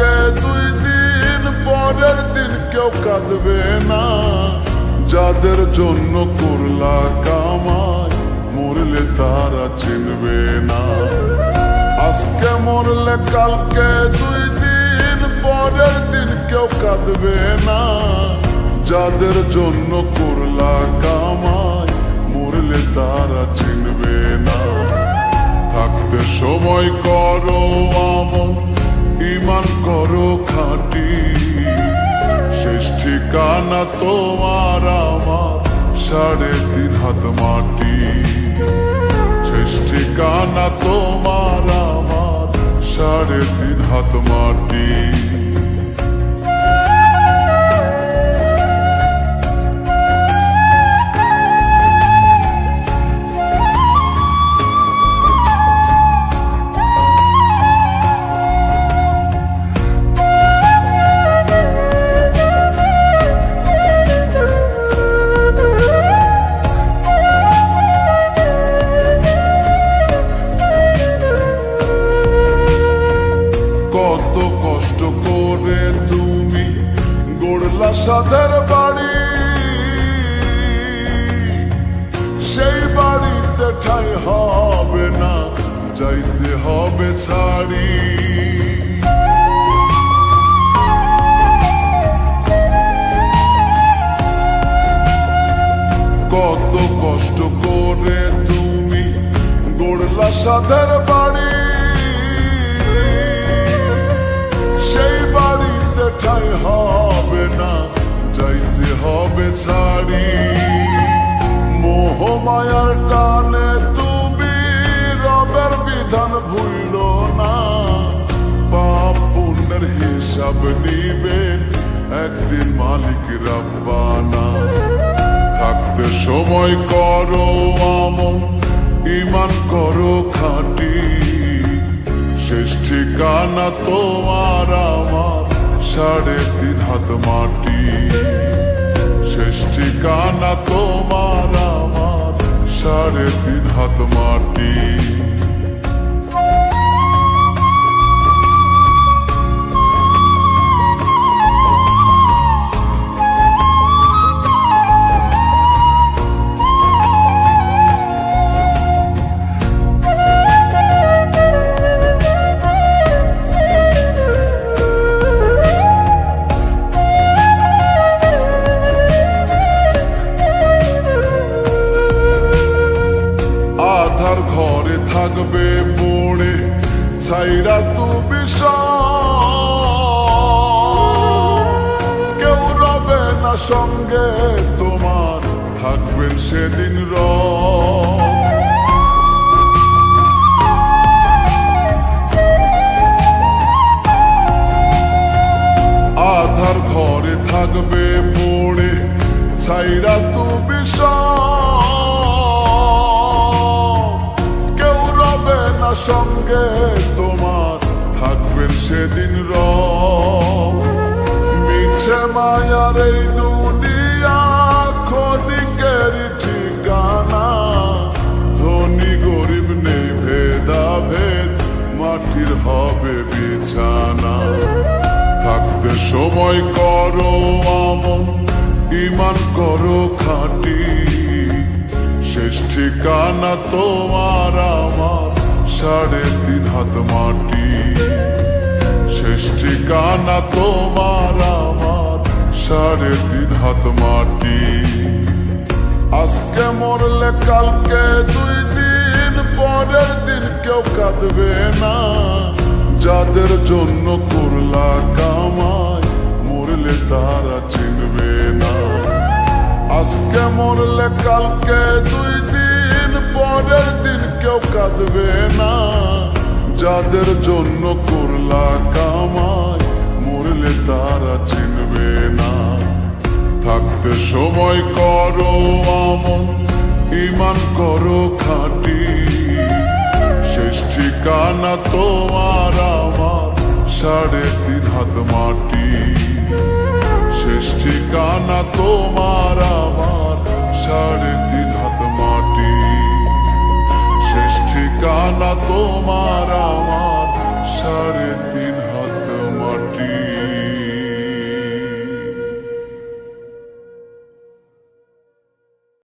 কালকে 2 দিন পরের দিন কেউ কাঁদবে না। যাদের জন্য করলা কামাই মরলে তারা চিনবে না। আজকে মরলে কালকে 2 দিন পরের দিন কেউ কাঁদবে না। যাদের জন্য করলা কামাই মরলে তারা চিনবে না। থাকতে সময় করো আমল, ঈমান করো খাঁটি। শেষ ঠিকানা তোমার আমার 3.5 হাত মাটি। শেষ ঠিকানা তোমার আমার 3.5 হাত মাটি। কত কষ্ট করে তুমি গড়লা সাদের বাড়ি, সেই বাড়িতে ঠাঁই হবে না, যাইতে হবে ছাড়ি। কত কষ্ট করে তুমি গড়লা সাদের বাড়ি, সেই বাড়িতে ঠাঁই হবে না, যাইতে হবে ছাড়ি। মোহ মায়ার টানে তুমি রবের বিধান ভুইলো না। পাপ পুণ্যের হিসাব নিবেন একদিন মালিক রাব্বানা। থাকতে সময় করো আমল, ঈমান করো খাঁটি। শেষ ঠিকানা তোমার আমার 3.5 হাত মাটি। শেষ ঠিকানা তোমার আমার 3.5 হাত মাটি। আধার ঘরে থাকবে পড়ে ছাইরা তুমি কেউ রবে না সঙ্গে তোমার, থাকবেন সেদিন আধার ঘরে থাকবে পড়ে ছাইরা তুমি সঙ্গে তোমার, থাকবেন সেদিন মিছে মায়ার এই দুনিয়া ক্ষণিকের ঠিকানা। ধনী গরিব নেই ভেদাভেদ, মাটির হবে বিছানা। থাকতে সময় করো আমল, ঈমান করো খাঁটি। শেষ ঠিকানা তোমার আমার 3.5 হাত মাটি। শেষ ঠিকানা তোমার আমার 3.5 হাত মাটি। আজকে মরলে কালকে 2 দিন পরের দিন কেউ কাঁদবে না। যাদের জন্য করলা কামাই মরলে তারা চিনবে না। আজকে মরলে কালকে 2 দিন পরের দিন কেউ কাঁদবে না। যাদের জন্য করলা কামাই মরলে তারা চিনবে না। থাকতে সময় করো আমল, ঈমান করো খাঁটি। শেষ ঠিকানা তোমার আমার 3.5 হাত মাটি। শেষ ঠিকানা তোমার আমার 3.5 হাত মাটি। শেষ ঠিকানা তোমার।